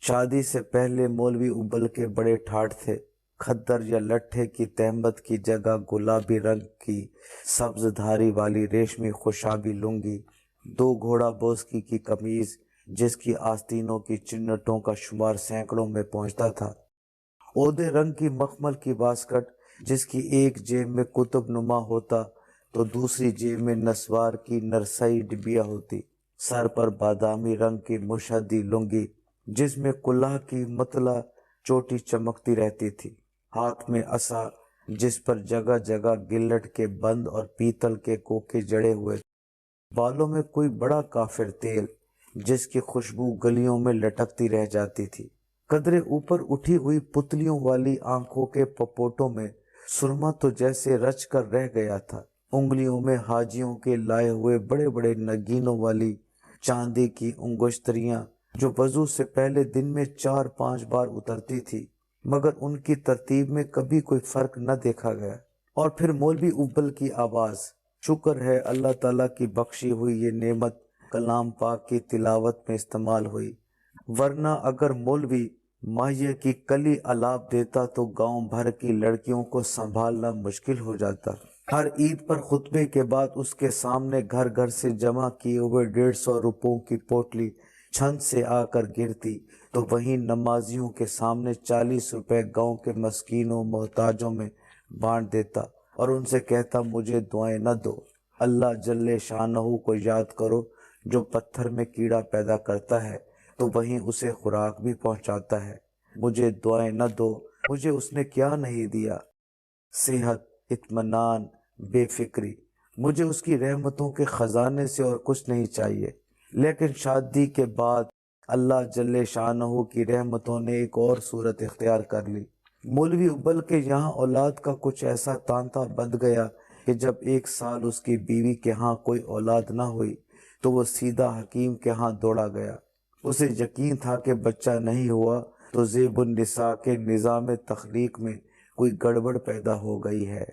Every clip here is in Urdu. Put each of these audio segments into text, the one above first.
شادی سے پہلے مولوی ابل کے بڑے ٹھاٹ تھے۔ کھدر یا لٹھے کی تہمت کی جگہ گلابی رنگ کی سبز دھاری والی ریشمی خوشابی لنگی، 2 گھوڑا بوسکی کی قمیض جس کی آستینوں کی چنٹوں کا شمار سینکڑوں میں پہنچتا تھا، اودے رنگ کی مخمل کی واسکٹ جس کی ایک جیب میں قطب نما ہوتا تو دوسری جیب میں نسوار کی نرسئی ڈبیا ہوتی، سر پر بادامی رنگ کی مشہدی لنگی جس میں کلہ کی مطلع چوٹی چمکتی رہتی تھی، ہاتھ میں عصا جس پر جگہ جگہ گلٹ کے بند اور پیتل کے کوکے جڑے ہوئے، بالوں میں کوئی بڑا کافر تیل جس کی خوشبو گلیوں میں لٹکتی رہ جاتی تھی، قدرے اوپر اٹھی ہوئی پتلیوں والی آنکھوں کے پپوٹوں میں سرما تو جیسے رچ کر رہ گیا تھا، انگلیوں میں حاجیوں کے لائے ہوئے بڑے بڑے نگینوں والی چاندی کی انگشتریاں جو وضو سے پہلے دن میں 4-5 بار اترتی تھی، مگر ان کی ترتیب میں کبھی کوئی فرق نہ دیکھا گیا۔ اور پھر مولوی ابل کی آواز، شکر ہے اللہ تعالیٰ کی بخشی ہوئی یہ نعمت کلام پاک کی تلاوت میں استعمال ہوئی، ورنہ اگر مولوی ماہیے کی کلی الاپ دیتا تو گاؤں بھر کی لڑکیوں کو سنبھالنا مشکل ہو جاتا۔ ہر عید پر خطبے کے بعد اس کے سامنے گھر گھر سے جمع کیے ہوئے 150 روپوں کی پوٹلی چھت سے آ کر گرتی تو وہیں نمازیوں کے سامنے 40 روپے گاؤں کے مسکینوں محتاجوں میں بانٹ دیتا اور ان سے کہتا مجھے دعائیں نہ دو، اللہ جل شانہ کو یاد کرو جو پتھر میں کیڑا پیدا کرتا ہے تو وہیں اسے خوراک بھی پہنچاتا ہے، مجھے دعائیں نہ دو، مجھے اس نے کیا نہیں دیا، صحت، اطمینان، بے فکری، مجھے اس کی رحمتوں کے خزانے سے اور کچھ نہیں چاہیے۔ لیکن شادی کے بعد اللہ جل شانہ کی رحمتوں نے ایک اور صورت اختیار کر لی۔ مولوی ابل کے یہاں اولاد کا کچھ ایسا تانتا بندھ گیا کہ جب 1 سال اس کی بیوی کے ہاں کوئی اولاد نہ ہوئی تو وہ سیدھا حکیم کے ہاں دوڑا گیا۔ اسے یقین تھا کہ بچہ نہیں ہوا تو زیب النساء کے نظام تخلیق میں کوئی گڑبڑ پیدا ہو گئی ہے۔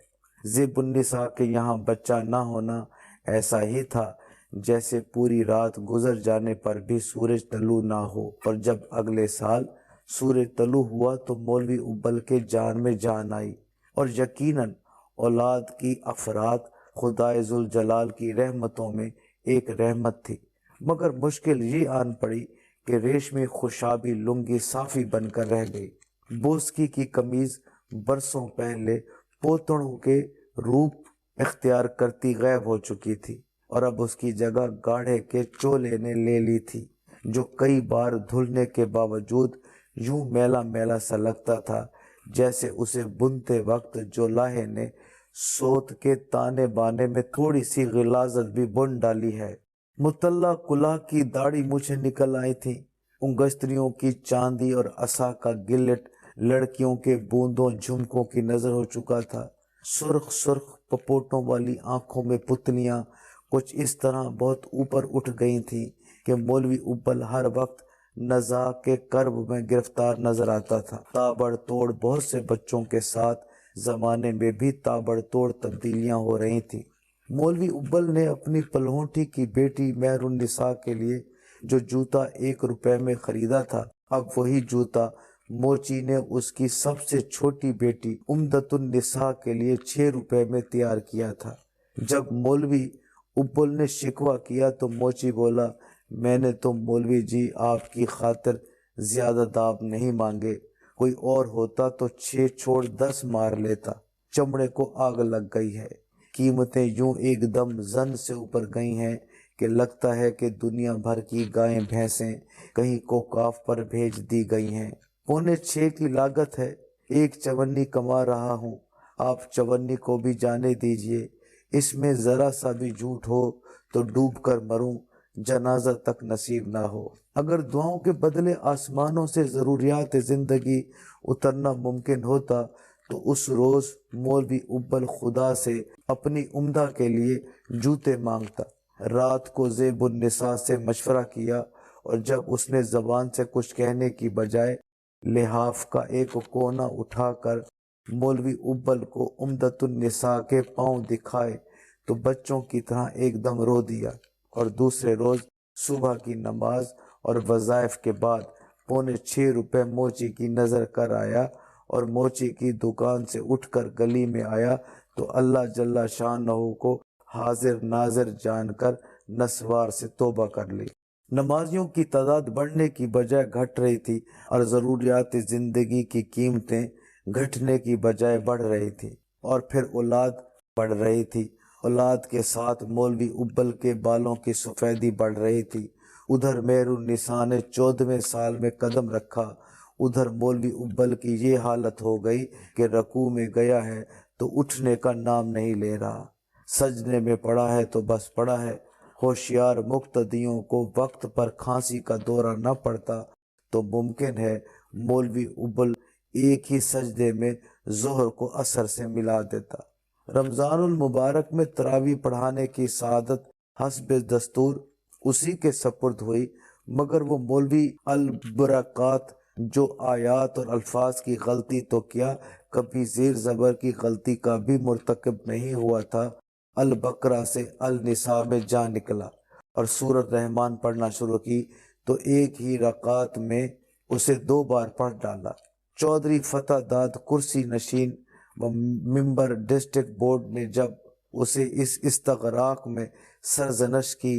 زیب النساء کے یہاں بچہ نہ ہونا ایسا ہی تھا جیسے پوری رات گزر جانے پر بھی سورج طلوع نہ ہو، اور جب اگلے سال سورج طلوع ہوا تو مولوی ابل کے جان میں جان آئی، اور یقیناً اولاد کی افراد خدائے ذوالجلال کی رحمتوں میں ایک رحمت تھی، مگر مشکل یہ آن پڑی کہ ریشمی خوشابی لنگی صافی بن کر رہ گئی، بوسکی کی قمیض برسوں پہلے پوتڑوں کے روپ اختیار کرتی غائب ہو چکی تھی، اور اب اس کی جگہ گاڑھے کے چولے نے لے لی تھی جو کئی بار دھلنے کے باوجود یوں میلا میلا سا لگتا تھا جیسے اسے بنتے وقت جو لاہے نے سوت کے تانے بانے میں تھوڑی سی غلاظت بھی بن ڈالی ہے۔ مطلع کلہ کی داڑھی مجھے نکل آئی تھی، انگشتریوں کی چاندی اور عصا کا گلٹ لڑکیوں کے بوندوں جھمکوں کی نظر ہو چکا تھا، سرخ سرخ پپوٹوں والی آنکھوں میں پتلیاں کچھ اس طرح بہت اوپر اٹھ گئی تھیں کہ مولوی ابل ہر وقت نزاع کے کرب میں گرفتار نظر آتا تھا۔ تابڑ توڑ بہت سے بچوں کے ساتھ زمانے میں بھی تابڑ توڑ تبدیلیاں ہو رہی تھیں۔ مولوی ابل نے اپنی پلہوٹی کی بیٹی مہر النساء کے لیے جو جوتا 1 روپے میں خریدا تھا، اب وہی جوتا موچی نے اس کی سب سے چھوٹی بیٹی عمدۃ النساء کے لیے 6 روپے میں تیار کیا تھا۔ جب مولوی ابل نے شکوہ کیا تو موچی بولا میں نے تو مولوی جی آپ کی خاطر زیادہ داب نہیں مانگے، کوئی اور ہوتا تو 6 چھوڑ 10 مار لیتا، چمڑے کو آگ لگ گئی ہے، قیمتیں یوں ایک دم زن سے اوپر گئی ہیں کہ لگتا ہے کہ دنیا بھر کی گائیں بھینسیں کہیں کوکاف پر بھیج دی گئی ہیں۔ 6.25 کی لاگت ہے، 1 چونی کما رہا ہوں، آپ چونی کو بھی جانے دیجئے، اس میں ذرا سا بھی جھوٹ ہو تو ڈوب کر مروں، جنازہ تک نصیب نہ ہو۔ اگر دعاؤں کے بدلے آسمانوں سے ضروریات زندگی اترنا ممکن ہوتا تو اس روز مولوی ابل خدا سے اپنی عمدہ کے لیے جوتے مانگتا۔ رات کو زیب النساء سے مشورہ کیا، اور جب اس نے زبان سے کچھ کہنے کی بجائے لحاف کا ایک کونا اٹھا کر مولوی ابل کو عمدۃ النساء کے پاؤں دکھائے تو بچوں کی طرح ایک دم رو دیا، اور دوسرے روز صبح کی نماز اور وظائف کے بعد ₹6.25 موچی کی نظر کر آیا اور موچی کی دکان سے اٹھ کر گلی میں آیا تو اللہ جل شانہ کو حاضر ناظر جان کر نسوار سے توبہ کر لی۔ نمازیوں کی تعداد بڑھنے کی بجائے گھٹ رہی تھی اور ضروریات زندگی کی قیمتیں گھٹنے کی بجائے بڑھ رہی تھی، اور پھر اولاد بڑھ رہی تھی۔ اولاد کے ساتھ مولوی ابل کے بالوں کی سفیدی بڑھ رہی تھی۔ ادھر مہر النساء نے 14ویں سال میں قدم رکھا، ادھر مولوی ابل کی یہ حالت ہو گئی کہ رکوع میں گیا ہے تو اٹھنے کا نام نہیں لے رہا، سجدے میں پڑا ہے تو بس پڑا ہے۔ ہوشیار مقتدیوں کو وقت پر کھانسی کا دورہ نہ پڑتا تو ممکن ہے مولوی ابل ایک ہی سجدے میں ظہر کو عصر سے ملا دیتا۔ رمضان المبارک میں تراویح پڑھانے کی سعادت حسب دستور اسی کے سپرد ہوئی، مگر وہ مولوی البرکات جو آیات اور الفاظ کی غلطی تو کیا، کبھی زیر زبر کی غلطی کا بھی مرتکب نہیں ہوا تھا، البقرہ سے النساء میں جا نکلا اور سورۃ رحمان پڑھنا شروع کی تو ایک ہی رکعت میں اسے 2 بار پڑھ ڈالا۔ چودھری فتح داد کرسی نشین و ممبر ڈسٹرکٹ بورڈ نے جب اسے اس استغراق میں سرزنش کی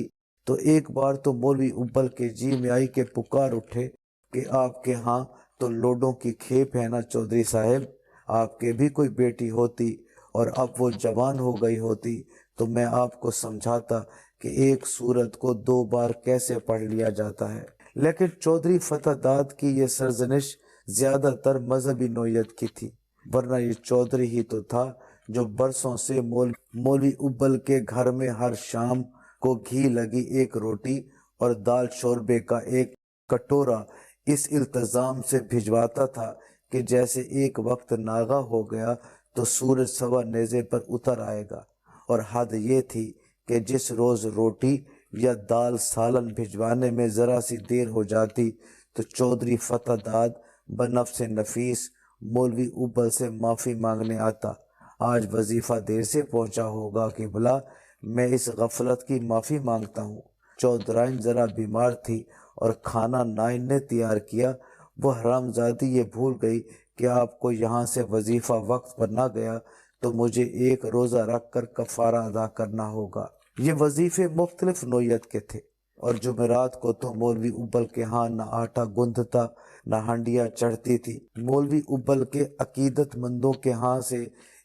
تو ایک بار تو مولوی ابل کے جی میں آئی کہ پکار اٹھے کہ آپ کے ہاں تو لوڈوں کی کھیپ ہے نا چودھری صاحب، آپ کے بھی کوئی بیٹی ہوتی اور اب وہ جوان ہو گئی ہوتی تو میں آپ کو سمجھاتا کہ ایک سورت کو 2 بار کیسے پڑھ لیا جاتا ہے۔ لیکن چودھری فتح داد کی یہ سرزنش زیادہ تر مذہبی نوعیت کی تھی، ورنہ یہ چودھری ہی تو تھا جو برسوں سے مولوی ابل کے گھر میں ہر شام کو گھی لگی ایک روٹی اور دال شوربے کا ایک کٹورا اس التزام سے بھجواتا تھا کہ جیسے ایک وقت ناغہ ہو گیا تو سورج سوا نیزے پر اتر آئے گا، اور حد یہ تھی کہ جس روز روٹی یا دال سالن بھجوانے میں ذرا سی دیر ہو جاتی تو چودھری فتح داد بنفس نفیس مولوی ابل سے معافی مانگنے آتا۔ آج وظیفہ دیر سے پہنچا ہوگا کہ بلا میں اس غفلت کی معافی مانگتا ہوں۔ چودھرائن ذرا بیمار تھی اور کھانا نائن نے تیار کیا، وہ حرامزادی یہ بھول گئی کہ آپ کو یہاں سے وظیفہ وقت پر نہ گیا تو مجھے ایک روزہ رکھ کر کفارہ ادا کرنا ہوگا۔ یہ وظیفے مختلف نوعیت کے تھے، اور جمعرات کو تو مولوی ابل کے ہاں نہ آٹا گندھتا نہ ہنڈیاں چڑھتی تھی۔ مولوی ابل کے عقیدت مندوں کے ہاں سے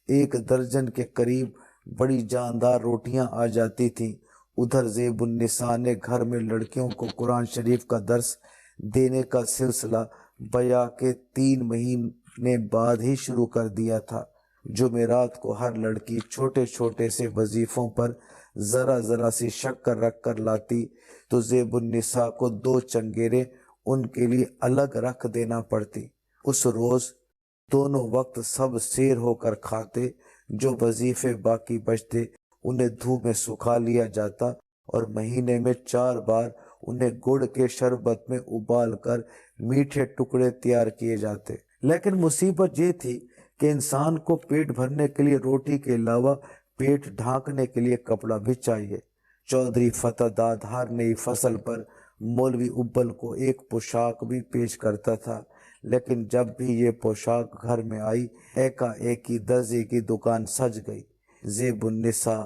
1 درجن کے قریب بڑی جاندار روٹیاں آ جاتی تھیں۔ ادھر زیب النساء نے گھر میں لڑکیوں کو قرآن شریف کا درس دینے کا سلسلہ بیاء کے 3 مہینے بعد ہی شروع کر دیا تھا۔ جمعرات کو ہر لڑکی چھوٹے چھوٹے سے وظیفوں پر ذرا ذرا سی شکر رکھ کر لاتی تو زیب النساء کو 2 چنگیریں ان کے لیے الگ رکھ دینا پڑتی۔ اس روز دونوں وقت سب سیر ہو کر کھاتے، جو وظیفے باقی بچتے انہیں دھوپ میں سکھا لیا جاتا اور مہینے میں 4 بار انہیں گڑ کے شربت میں ابال کر میٹھے ٹکڑے تیار کیے جاتے۔ لیکن مصیبت یہ تھی کہ انسان کو پیٹ بھرنے کے لیے روٹی کے علاوہ پیٹ ڈھانکنے کے لیے کپڑا بھی چاہیے۔ چودھری فتح داد ہر نئی فصل پر مولوی ابل کو ایک پوشاک بھی پیش کرتا تھا، لیکن جب بھی یہ پوشاک گھر میں آئی ایکا ایک درزی کی دکان سج گئی۔ زیب النساء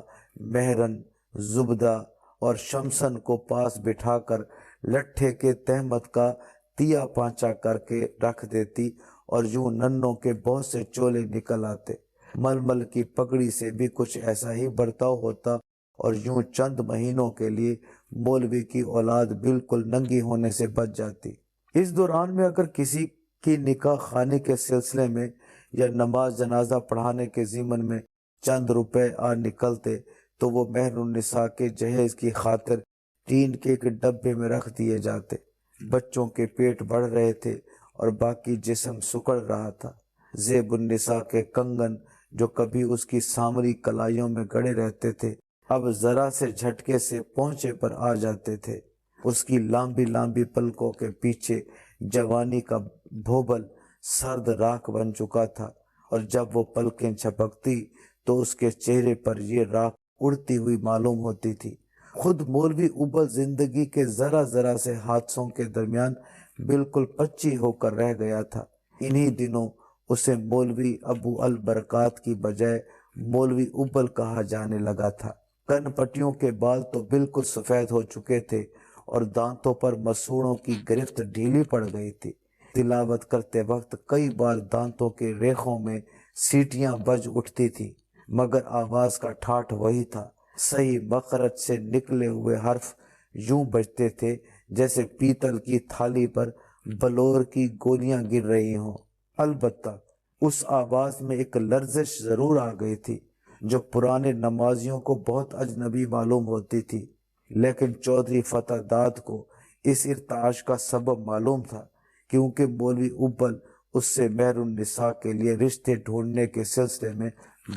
مہرن، زبدہ اور شمسن کو پاس بٹھا کر لٹھے کے تہمت کا تیا پانچا کر کے رکھ دیتی اور یوں ننوں کے بہت سے چولے نکل آتے۔ ململ کی پگڑی سے بھی کچھ ایسا ہی برتاؤ ہوتا اور یوں چند مہینوں کے لیے مولوی کی اولاد بالکل ننگی ہونے سے بچ جاتی۔ اس دوران میں اگر کسی کی نکاح خوانی کے سلسلے میں یا نماز جنازہ پڑھانے کے ضمن میں چند روپے آ نکلتے تو وہ مہر النساء کے جہیز کی خاطر ٹین کے ایک ڈبے میں رکھ دیے جاتے۔ بچوں کے پیٹ بڑھ رہے تھے اور باقی جسم سکڑ رہا تھا۔ زیب النساء کے کنگن جو کبھی اس کی سامری کلائیوں میں گڑے رہتے تھے اب ذرا سے جھٹکے سے پونچے پر آ جاتے تھے۔ اس کی لامبی لامبی پلکوں کے پیچھے جوانی کا بھوبل سرد راکھ بن چکا تھا، اور جب وہ پلکیں جھپکتی تو اس کے چہرے پر یہ راکھ اڑتی ہوئی معلوم ہوتی تھی۔ خود مولوی ابل زندگی کے ذرا ذرا سے حادثوں کے درمیان بالکل پچی ہوکر رہ گیا تھا۔ انہی دنوں اسے مولوی ابو البرکات کی بجائے مولوی ابل کہا جانے لگا تھا۔ کن پٹیوں کے بال تو بالکل سفید ہو چکے تھے اور دانتوں پر مسوڑوں کی گرفت ڈھیلی پڑ گئی تھی۔ تلاوت کرتے وقت کئی بار دانتوں کے ریخوں میں سیٹیاں بج اٹھتی تھی، مگر آواز کا ٹھاٹھ وہی تھا۔ صحیح مخرج سے نکلے ہوئے حرف یوں بجتے تھے جیسے پیتل کی تھالی پر بلور کی گولیاں گر رہی ہوں۔ البتہ اس آواز میں ایک لرزش ضرور آ گئی تھی جو پرانے نمازیوں کو بہت اجنبی معلوم ہوتی تھی، لیکن چودھری فتح داد کو اس ارتعاش کا سبب معلوم تھا، کیونکہ مولوی ابل اس سے مہر النساء کے لیے رشتے ڈھونڈنے کے سلسلے میں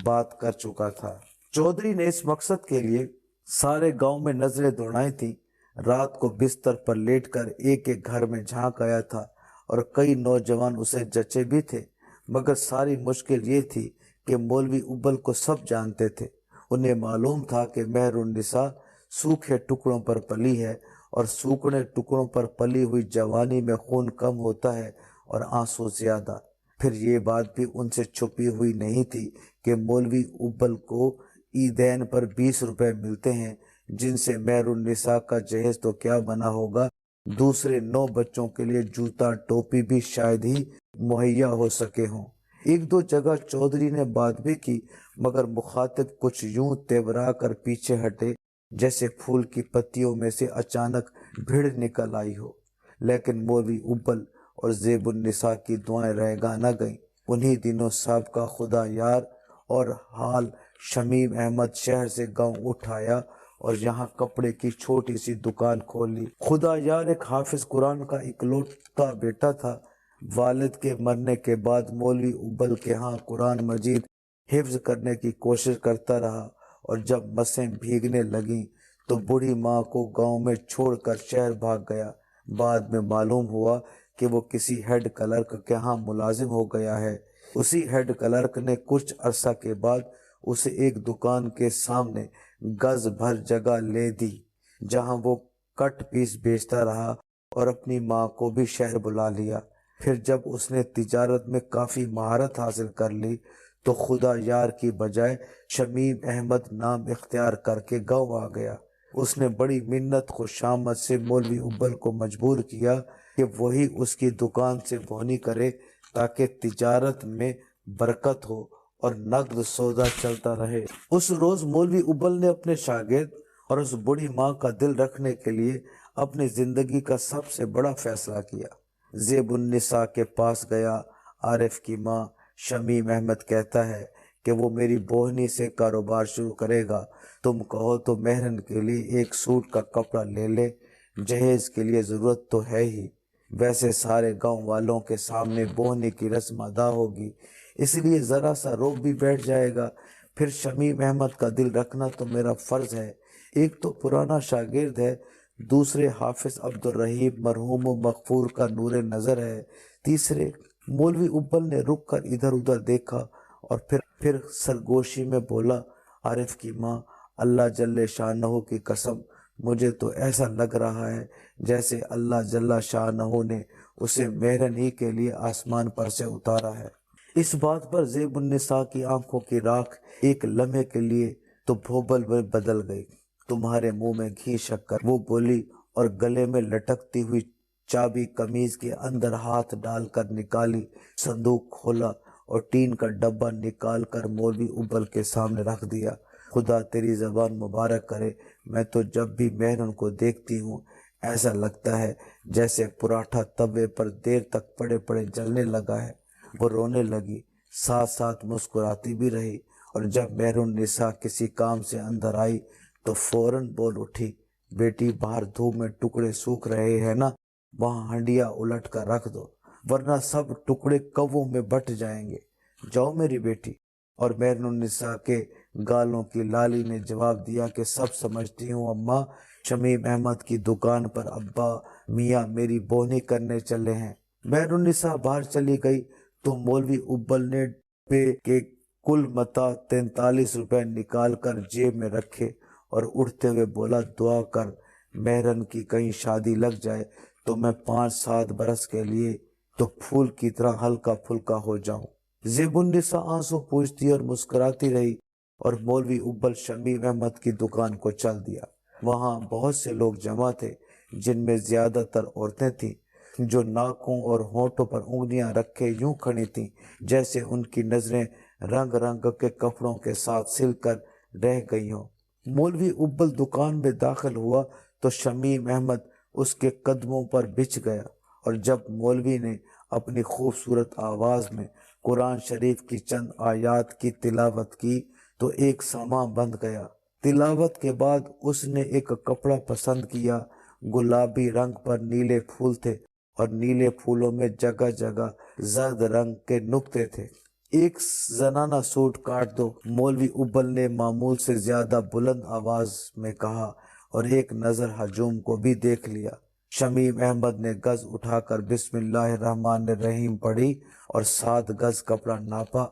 بات کر چکا تھا۔ چودھری نے اس مقصد کے لیے سارے گاؤں میں نظریں دوڑائی تھیں۔ رات کو بستر پر لیٹ کر ایک ایک گھر میں جھانک آیا تھا اور کئی نوجوان اسے جچے بھی تھے، مگر ساری مشکل یہ تھی کہ مولوی ابل کو سب جانتے تھے۔ انہیں معلوم تھا کہ مہر النساء سوکھے ٹکڑوں پر پلی ہے اور سوکھنے ٹکڑوں پر پلی ہوئی جوانی میں خون کم ہوتا ہے اور آنسو زیادہ۔ پھر یہ بات بھی ان سے چھپی ہوئی نہیں تھی کہ مولوی ابل کو عیدین پر 20 روپے ملتے ہیں، جن سے مہر النساء کا جہیز تو کیا بنا ہوگا، دوسرے 9 بچوں کے لیے جوتا ٹوپی بھی شاید ہی مہیا ہو سکے ہوں۔ ایک دو جگہ چودھری نے بات بھی کی، مگر مخاطب کچھ یوں تیورا کر پیچھے ہٹے جیسے پھول کی پتیوں میں سے اچانک بھیڑ نکل آئی ہو۔ لیکن مولوی ابل اور زیب النساء کی دعائیں رہ گاہ نہ گئیں۔ انہی دنوں سابقہ خدا یار اور حال شمیم احمد شہر سے گاؤں اٹھایا اور یہاں کپڑے کی چھوٹی سی دکان کھول لی۔ خدا یار ایک حافظ قرآن کا اکلوتا بیٹا تھا۔ والد کے مرنے کے بعد مولوی ابل کے ہاں قرآن مجید حفظ کرنے کی کوشش کرتا رہا، اور جب مسیں بھیگنے لگیں تو بوڑھی ماں کو گاؤں میں چھوڑ کر شہر بھاگ گیا۔ بعد میں معلوم ہوا کہ وہ کسی ہیڈ کلرک کے ہاں ملازم ہو گیا ہے۔ اسی ہیڈ کلرک نے کچھ عرصہ کے بعد اسے ایک دکان کے سامنے گز بھر جگہ لے دی، جہاں وہ کٹ پیس بیچتا رہا اور اپنی ماں کو بھی شہر بلا لیا۔ پھر جب اس نے تجارت میں کافی مہارت حاصل کر لی تو خدا یار کی بجائے شمیم احمد نام اختیار کر کے گاؤں آ گیا۔ اس نے بڑی منت خوشامد سے مولوی ابل کو مجبور کیا کہ وہی اس کی دکان سے بونی کرے تاکہ تجارت میں برکت ہو اور نقد سودا چلتا رہے۔ اس روز مولوی ابل نے اپنے شاگرد اور اس بڑی ماں کا دل رکھنے کے لیے اپنی زندگی کا سب سے بڑا فیصلہ کیا۔ زیب النساء کے پاس گیا۔ عارف کی ماں شمیم احمد کہتا ہے کہ وہ میری بوہنی سے کاروبار شروع کرے گا، تم کہو تو مہرن کے لیے ایک سوٹ کا کپڑا لے لے، جہیز کے لیے ضرورت تو ہے ہی، ویسے سارے گاؤں والوں کے سامنے بوہنی کی رسم ادا ہوگی، اس لیے ذرا سا روب بھی بیٹھ جائے گا۔ پھر شمیم احمد کا دل رکھنا تو میرا فرض ہے، ایک تو پرانا شاگرد ہے، دوسرے حافظ عبد الرحیم مرحوم و مغفور کا نور نظر ہے، تیسرے۔ مولوی ابل نے رک کر ادھر ادھر دیکھا اور پھر سرگوشی میں بولا، عارف کی ماں، اللہ جل شانہ کی قسم، مجھے تو ایسا لگ رہا ہے جیسے اللہ جل شانہ نے اسے مہرن ہی کے لیے آسمان پر سے اتارا ہے۔ اس بات پر زیب النساء کی آنکھوں کی راکھ ایک لمحے کے لیے تو بھوبل میں بدل گئی۔ تمہارے منہ میں گھی شکر، وہ بولی اور گلے میں لٹکتی ہوئی چابی قمیض کے اندر ہاتھ ڈال کر نکالی، صندوق کھولا اور ٹین کا ڈبہ نکال کر مولوی ابل کے سامنے رکھ دیا۔ خدا تیری زبان مبارک کرے، میں تو جب بھی مہرن کو دیکھتی ہوں ایسا لگتا ہے جیسے پراٹھا توے پر دیر تک پڑے پڑے جلنے لگا ہے۔ وہ رونے لگی، ساتھ ساتھ مسکراتی بھی رہی، اور جب مہر النساء کسی کام سے اندر آئی تو فوراً بول اٹھی، بیٹی باہر دھوپ میں ٹکڑے سوکھ رہے ہیں نا، وہاں ہنڈیا الٹ کر رکھ دو، ورنہ سب ٹکڑے کووں میں بٹ جائیں گے، جاؤ میری بیٹی۔ اور مہر النساء کے گالوں کی لالی نے جواب دیا کہ سب سمجھتی ہوں اماں، شمیم احمد کی دکان پر ابا میاں میری بونی کرنے چلے ہیں۔ مہر النساء باہر چلی گئی تو مولوی ابل نے پے کے کل متا 43 روپے نکال کر جیب میں رکھے اور اٹھتے ہوئے بولا، دعا کر مہرن کی کہیں شادی لگ جائے تو میں 5-7 برس کے لیے تو پھول کی طرح ہلکا پھلکا ہو جاؤں۔ زیب النساء آنسو پوچھتی اور مسکراتی رہی اور مولوی ابل شمیم احمد کی دکان کو چل دیا۔ وہاں بہت سے لوگ جمع تھے، جن میں زیادہ تر عورتیں تھیں، جو ناکوں اور ہونٹوں پر انگلیاں رکھے یوں کھڑی تھیں جیسے ان کی نظریں رنگ رنگ کے کپڑوں کے ساتھ سل کر رہ گئی ہوں۔ مولوی ابل دکان میں داخل ہوا تو شمیم احمد اس کے قدموں پر بچھ گیا، اور جب مولوی نے اپنی خوبصورت آواز میں قرآن شریف کی چند آیات کی تلاوت کی تو ایک سماں بند گیا۔ تلاوت کے بعد اس نے ایک کپڑا پسند کیا، گلابی رنگ پر نیلے پھول تھے اور نیلے پھولوں میں جگہ جگہ زرد رنگ کے نقطے تھے۔ ایک زنانہ سوٹ کاٹ دو، مولوی ابل نے معمول سے زیادہ بلند آواز میں کہا، اور ایک نظر ہجوم کو بھی دیکھ لیا۔ شمیم احمد نے گز اٹھا کر بسم اللہ الرحمن الرحیم پڑھی اور 7 گز کپڑا ناپا،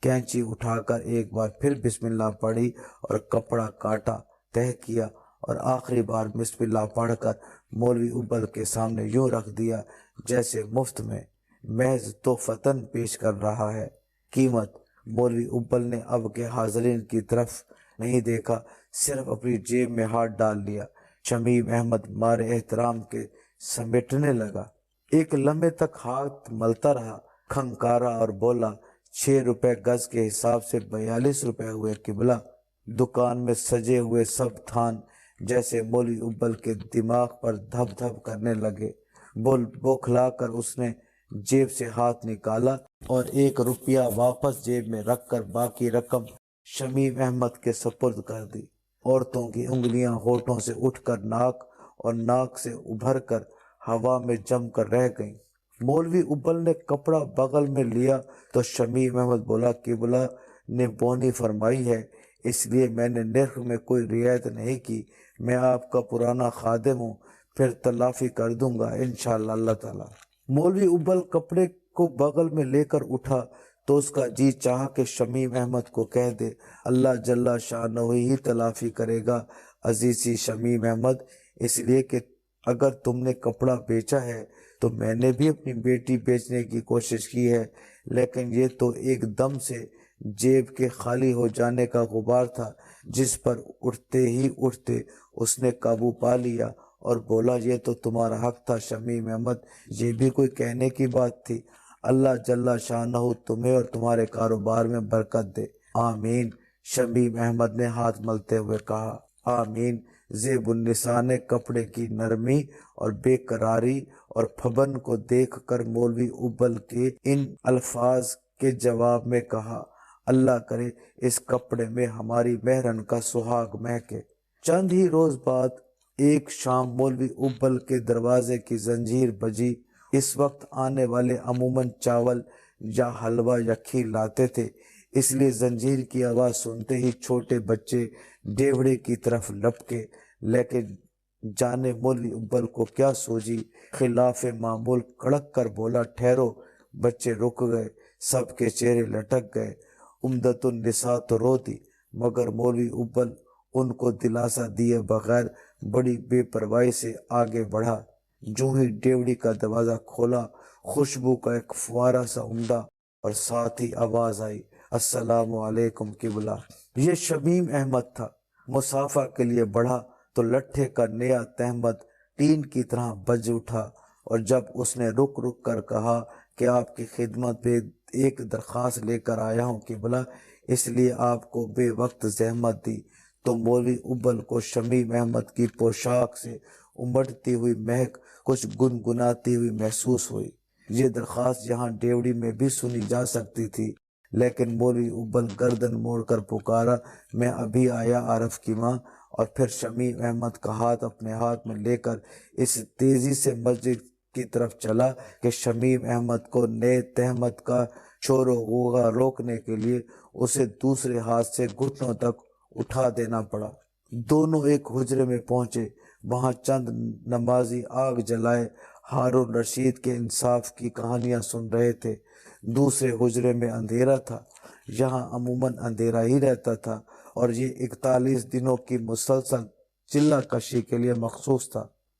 کینچی اٹھا کر ایک بار پھر بسم اللہ پڑھی اور کپڑا کاٹا، تہہ کیا اور آخری بار بسم اللہ پڑھ کر مولوی ابل کے سامنے یوں رکھ دیا جیسے مفت میں محض تحفتاً پیش کر رہا ہے۔ قیمت؟ مولوی ابل نے اب کے حاضرین کی طرف نہیں دیکھا، صرف اپنی جیب میں ہاتھ ڈال لیا۔ شمیم احمد مارے احترام کے سمیٹنے لگا، ایک لمحے تک ہاتھ ملتا رہا، کھنکارا اور بولا، 6 روپے گز کے حساب سے 42 روپے ہوئے قبلہ۔ دکان میں سجے ہوئے سب تھان جیسے مولوی ابل کے دماغ پر دھب دھب کرنے لگے۔ بوکھلا کر اس نے جیب سے ہاتھ نکالا اور 1 روپیہ واپس جیب میں رکھ کر باقی رقم شمیم احمد کے سپرد کر دی۔ عورتوں کی انگلیاں ہونٹوں سے اٹھ کر ناک اور ناک سے ابھر کر ہوا میں جم کر رہ گئیں۔ مولوی ابل نے کپڑا بغل میں لیا تو شمیم احمد بولا، قبلہ نے بونی فرمائی ہے، اس لیے میں نے نرخ میں کوئی رعایت نہیں کی۔ میں آپ کا پرانا خادم ہوں، پھر تلافی کر دوں گا انشاءاللہ اللہ تعالیٰ۔ مولوی ابل کپڑے کو بغل میں لے کر اٹھا تو اس کا جی چاہا کہ شمیم احمد کو کہہ دے، اللہ جل شانہ ہی تلافی کرے گا عزیزی شمیم احمد، اس لیے کہ اگر تم نے کپڑا بیچا ہے تو میں نے بھی اپنی بیٹی بیچنے کی کوشش کی ہے، لیکن یہ تو ایک دم سے جیب کے خالی ہو جانے کا غبار تھا جس پر اٹھتے ہی اٹھتے اس نے قابو پا لیا اور بولا، یہ تو تمہارا حق تھا شمیم احمد، یہ بھی کوئی کہنے کی بات تھی؟ اللہ جل شانہ تمہیں اور تمہارے کاروبار میں برکت دے، آمین۔ شمیم احمد نے ہاتھ ملتے ہوئے کہا، آمین۔ زیب النساء نے کپڑے کی نرمی اور بے قراری اور پھبن کو دیکھ کر مولوی ابل کے ان الفاظ کے جواب میں کہا، اللہ کرے اس کپڑے میں ہماری مہرن کا سہاگ مہکے۔ چند ہی روز بعد ایک شام مولوی ابل کے دروازے کی زنجیر بجی۔ اس وقت آنے والے عموماً چاول یا حلوہ یا کھیر لاتے تھے، اس لیے زنجیر کی آواز سنتے ہی چھوٹے بچے ڈیوڑے کی طرف لپکے، لیکن جانے مولوی ابل کو کیا سوجی، خلاف معمول کڑک کر بولا، ٹھہرو۔ بچے رک گئے، سب کے چہرے لٹک گئے۔ عمدۃ النساء تو رو دی، مگر مولوی ابل ان کو دلاسا دیے بغیر بڑی بے پرواہی سے آگے بڑھا۔ جو ہی ڈیوڑی کا دروازہ کھولا، خوشبو کا ایک فوارہ سا عمدہ اور ساتھ ہی آواز آئی، السلام علیکم قبلہ۔ یہ شمیم احمد تھا۔ مسافہ کے لیے بڑھا تو لٹھے کا نیا تہمت ٹین کی طرح بج اٹھا، اور جب اس نے رک رک کر کہا کہ آپ کی خدمت میں ایک درخواست لے کر آیا ہوں قبلہ، اس لیے آپ کو بے وقت زحمت دی، تو مولوی ابل کو شمیم احمد کی پوشاک سے امڑتی ہوئی مہک کچھ گنگناتی ہوئی محسوس ہوئی۔ یہ درخواست یہاں ڈیوڑی میں بھی سنی جا سکتی تھی، لیکن مولوی ابل گردن موڑ کر پکارا، میں ابھی آیا عارف کی ماں، اور پھر شمیم احمد کا ہاتھ اپنے ہاتھ میں لے کر اس تیزی سے مسجد کی طرف چلا کہ شمیم احمد کو نئے تہمت کا شور و غوغا روکنے کے لیے اسے دوسرے ہاتھ سے گھٹنوں تک اٹھا دینا پڑا۔ دونوں ایک حجرے میں پہنچے، وہاں چند نمازی آگ جلائے ہارون رشید کے انصاف کی کہانیاں سن رہے تھے۔ دوسرے حجرے میں اندھیرا تھا، یہاں عموماً اندھیرا ہی رہتا تھا، اور یہ 41 دنوں کی مسلسل چلہ کشی کے لیے مخصوص تھا۔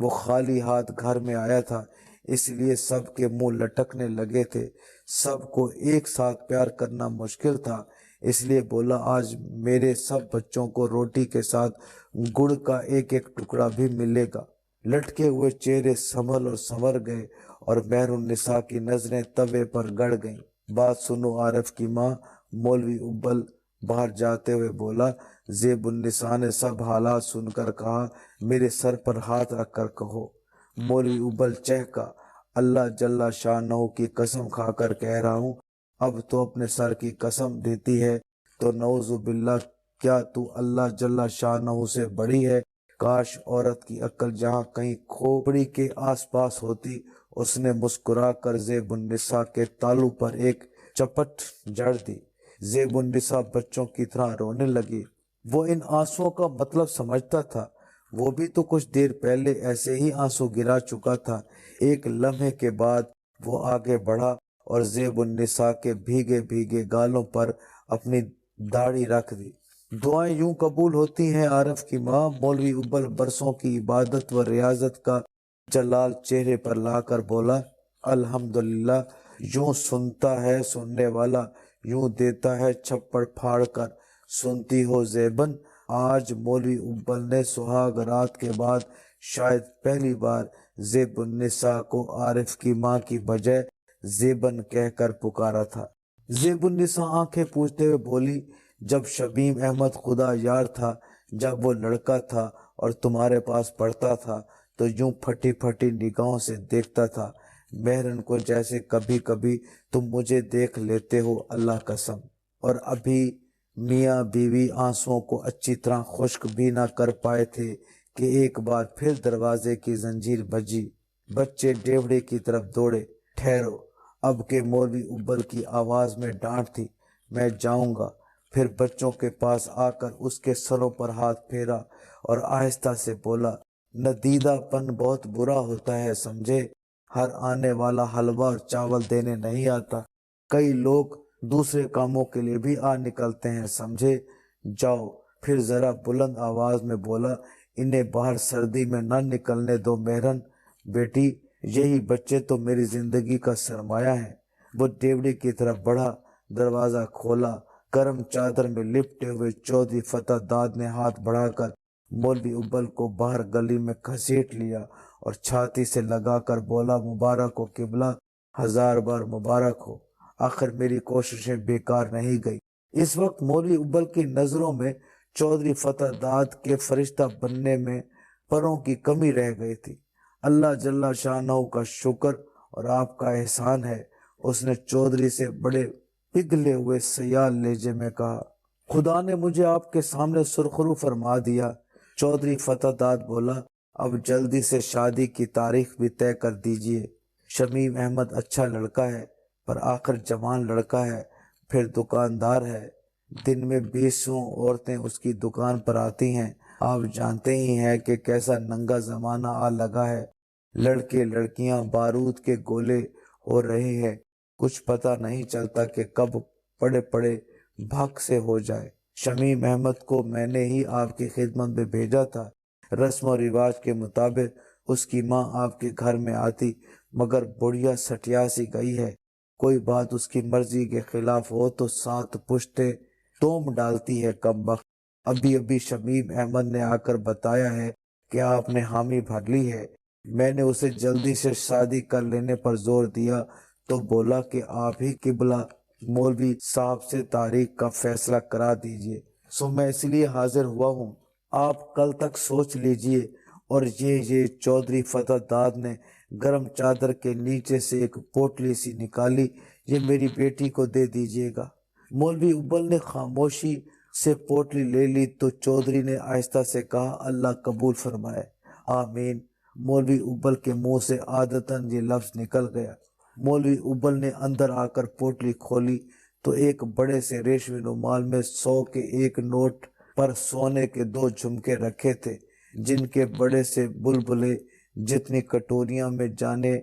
وہ خالی ہاتھ گھر میں آیا تھا، اس لیے سب کے منہ لٹکنے لگے تھے۔ سب کو ایک ساتھ پیار کرنا مشکل تھا، اس لیے بولا آج میرے سب بچوں کو روٹی کے ساتھ گڑ کا ایک ایک ٹکڑا بھی ملے گا۔ لٹکے ہوئے چہرے سنبھل اور سنور گئے اور مہر النساء کی نظریں توے پر گڑ گئیں۔ بات سنو، عارف کی ماں مولوی ابل باہر جاتے ہوئے بولا۔ زیب النساء نے سب حالات سن کر کہا، میرے سر پر ہاتھ رکھ کر کہو۔ مولوی ابل چہکا، اللہ جل شانہ کی قسم کھا کر کہہ رہا ہوں، اب تو اپنے سر کی قسم دیتی ہے تو نعوذ باللہ، کیا تو اللہ جل شانہ سے بڑی ہے؟ کاش عورت کی عقل جہاں کہیں کھوپڑی کے آس پاس ہوتی۔ اس نے مسکرا کر زیب النساء کے تالو پر ایک چپٹ جڑ دی۔ زیب النساء بچوں کی طرح رونے لگی۔ وہ ان آنسوؤں کا مطلب سمجھتا تھا، وہ بھی تو کچھ دیر پہلے ایسے ہی آنسو گرا چکا تھا۔ ایک لمحے کے بعد وہ آگے بڑھا اور زیب النساء کے بھیگے بھیگے گالوں پر اپنی داڑھی رکھ دی۔ دعائیں یوں قبول ہوتی ہیں عارف کی ماں؟ مولوی ابل برسوں کی عبادت و ریاضت کا جلال چہرے پر لا کر بولا۔ الحمدللہ، یوں سنتا ہے سننے والا، یوں دیتا ہے چھپڑ پھاڑ کر۔ سنتی ہو زیبن؟ آج مولوی ابل نے سہاگ رات کے بعد شاید پہلی بار زیب النساء کو عارف کی ماں کی بجائے زیبن کہہ کر پکارا تھا۔ زیب النساء آنکھیں پوچھتے ہوئے بولی، جب شمیم احمد خدا یار تھا، جب وہ لڑکا تھا اور تمہارے پاس پڑھتا تھا تو یوں پھٹی پھٹی نگاہوں سے دیکھتا تھا مہرن کو، جیسے کبھی کبھی تم مجھے دیکھ لیتے ہو، اللہ قسم۔ اور ابھی میاں بیوی آنسوؤں کو اچھی طرح خشک بھی نہ کر پائے تھے کہ ایک بار پھر دروازے کی زنجیر بجی۔ بچے ڈیوڑے کی طرف دوڑے۔ ٹھہرو، اب کے مولوی ابل کی آواز میں ڈانٹ تھی، میں جاؤں گا۔ پھر بچوں کے پاس آ کر اس کے سروں پر ہاتھ پھیرا اور آہستہ سے بولا، ندیدہ پن بہت برا ہوتا ہے، سمجھے؟ ہر آنے والا حلوہ اور چاول دینے نہیں آتا، کئی لوگ دوسرے کاموں کے لیے بھی آ نکلتے ہیں، سمجھے؟ جاؤ۔ پھر ذرا بلند آواز میں بولا، انہیں باہر سردی میں نہ نکلنے دو مہرن بیٹی، یہی بچے تو میری زندگی کا سرمایہ ہیں۔ وہ ڈیوڑی کی طرف بڑھا، دروازہ کھولا۔ گرم چادر میں لپٹے ہوئے چودھری فتح داد نے ہاتھ بڑھا کر مولوی ابل کو باہر گلی میں گھسیٹ لیا اور چھاتی سے لگا کر بولا، مبارک ہو قبلہ، ہزار بار مبارک ہو، آخر میری کوششیں بیکار نہیں گئی۔ اس وقت مولوی ابل کی نظروں میں چودھری فتح داد کے فرشتہ بننے میں پروں کی کمی رہ گئی تھی۔ اللہ جل شانہ کا شکر اور آپ کا احسان ہے، اس نے چودھری سے بڑے پگھلے ہوئے سیال لہجے میں کہا، خدا نے مجھے آپ کے سامنے سرخرو فرما دیا۔ چودھری فتح داد بولا، اب جلدی سے شادی کی تاریخ بھی طے کر دیجئے۔ شمیم احمد اچھا لڑکا ہے، پر آخر جوان لڑکا ہے، پھر دکاندار ہے، دن میں 20 عورتیں اس کی دکان پر آتی ہیں۔ آپ جانتے ہی ہیں کہ کیسا ننگا زمانہ آ لگا ہے، لڑکے لڑکیاں بارود کے گولے ہو رہے ہیں، کچھ پتہ نہیں چلتا کہ کب پڑے پڑے بھاگ سے ہو جائے۔ شمیم احمد کو میں نے ہی آپ کی خدمت میں بھیجا تھا، رسم و رواج کے مطابق اس کی ماں آپ کے گھر میں آتی، مگر بڑھیا سٹیا سی گئی ہے، کوئی بات اس کی مرضی کے خلاف ہو تو 7 پشتے توم ڈالتی ہے کمبخت۔ ابھی شمیم احمد نے آ کر بتایا ہے کہ آپ نے حامی بھر لی ہے۔ میں نے اسے جلدی سے شادی کر لینے پر زور دیا تو بولا کہ آپ ہی قبلہ مولوی صاحب سے تاریخ کا فیصلہ کرا دیجئے، سو میں اس لیے حاضر ہوا ہوں، آپ کل تک سوچ لیجئے۔ اور یہ چودھری فتح داد نے گرم چادر کے نیچے سے ایک پوٹلی سی نکالی، یہ میری بیٹی کو دے دیجئے گا۔ مولوی ابل نے خاموشی سے پوٹلی لے لی تو چودھری نے آہستہ سے کہا، اللہ قبول فرمائے، آمین۔ مولوی ابل کے منہ سے عادتاً یہ لفظ نکل گیا۔ مولوی ابل نے اندر آ کر پوٹلی کھولی تو ایک بڑے سے ریشمی رومال میں 100 کے ایک نوٹ پر سونے کے 2 جھمکے رکھے تھے، جن کے بڑے سے بلبلے جتنی کٹوریاں میں جانے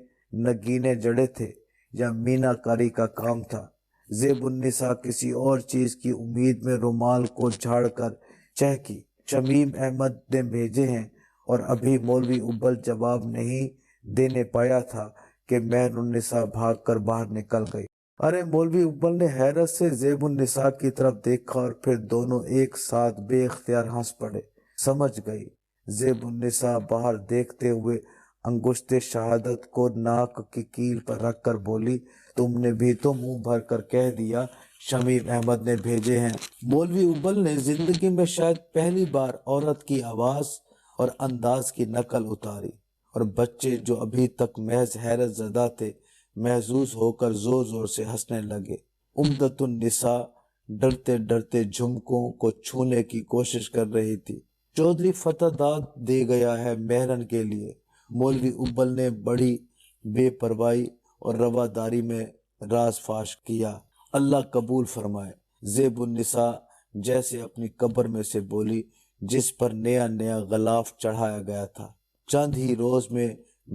نگینے جڑے تھے یا مینا کاری کا کام تھا۔ زیب النساء کسی اور چیز کی امید میں رومال کو جھاڑ کر چہکی، شمیم احمد نے بھیجے ہیں اور ابھی مولوی ابل جواب نہیں دینے پایا تھا کہ مہر النساء بھاگ کر باہر نکل گئی۔ ارے مولوی ابل نے حیرت سے زیب النساء کی طرف دیکھا اور پھر دونوں ایک ساتھ بے اختیار ہنس پڑے۔ سمجھ گئی۔ زیب النساء باہر دیکھتے ہوئے انگشت شہادت کو ناک کی کیل پر رکھ کر بولی، تم نے بھی تو منہ بھر کر کہہ دیا شمیم احمد نے بھیجے ہیں۔ مولوی ابل نے زندگی میں شاید پہلی بار عورت کی آواز اور انداز کی نقل اتاری، اور بچے جو ابھی تک محض حیرت زدہ تھے محظوظ ہو کر زور زور سے ہنسنے لگے۔ عمدۃ النساء ڈرتے ڈرتے جھمکوں کو چھونے کی کوشش کر رہی تھی۔ چودھری فتح داد دے گیا ہے مہرن کے لیے، مولوی ابل نے بڑی بے پرواہی اور رواداری میں راز فاش کیا۔ اللہ قبول فرمائے۔ زیب النساء جیسے اپنی قبر میں سے بولی جس پر نیا نیا غلاف چڑھایا گیا تھا۔ چند ہی روز میں